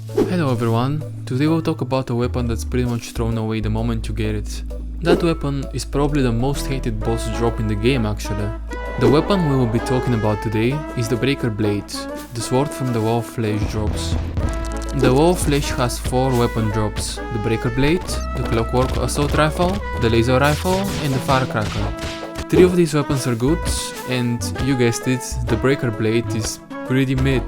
Hello everyone, today we'll talk about a weapon that's pretty much thrown away the moment you get it. That weapon is probably the most hated boss drop in the game actually. The weapon we will be talking about today is the Breaker Blade, the sword from the Wall of Flesh drops. The Wall of Flesh has 4 weapon drops: the Breaker Blade, the Clockwork Assault Rifle, the Laser Rifle and the Firecracker. 3 of these weapons are good, and you guessed it, the Breaker Blade is pretty mid.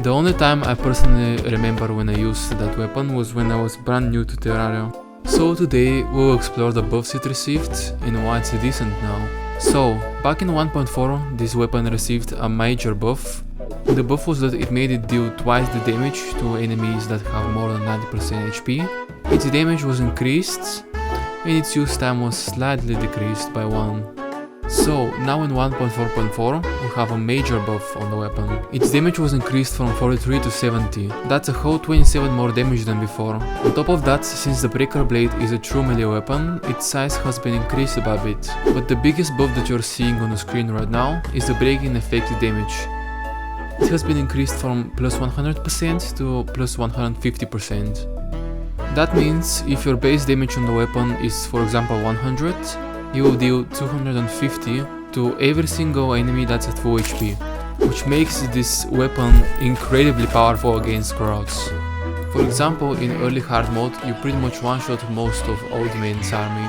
The only time I personally remember when I used that weapon was when I was brand new to Terraria. So today we will explore the buffs it received and why it's decent now. So, back in 1.4 this weapon received a major buff. The buff was that it made it deal twice the damage to enemies that have more than 90% HP. Its damage was increased and its use time was slightly decreased by 1. So, now in 1.4.4 we have a major buff on the weapon. Its damage was increased from 43 to 70, that's a whole 27 more damage than before. On top of that, since the Breaker Blade is a true melee weapon, its size has been increased by a bit. But the biggest buff that you're seeing on the screen right now is the breaking effective damage. It has been increased from plus 100% to plus 150%. That means if your base damage on the weapon is for example 100, you will deal 250 to every single enemy that's at full HP, which makes this weapon incredibly powerful against crowds. For example, in early hard mode, you pretty much one-shot most of Old Man's army.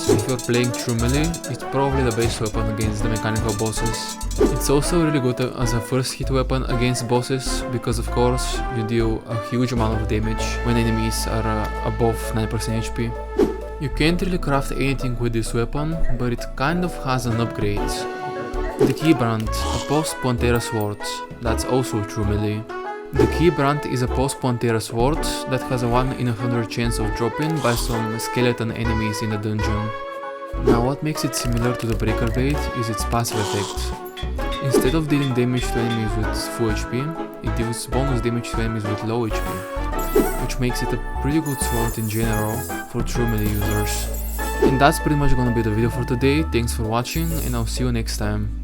If you're playing true melee, it's probably the best weapon against the mechanical bosses. It's also really good as a first hit weapon against bosses, because of course you deal a huge amount of damage when enemies are above 9% HP. You can't really craft anything with this weapon, but it kind of has an upgrade. The Keybrand, a post-Pantera sword, that's also true melee. The Keybrand is a post-Pantera sword that has a 1 in 100 chance of dropping by some skeleton enemies in the dungeon. Now what makes it similar to the Breaker Blade is its passive effect. Instead of dealing damage to enemies with full HP, it deals bonus damage to enemies with low HP, which makes it a pretty good sword in general for true melee users. And that's pretty much gonna be the video for today. Thanks for watching and I'll see you next time.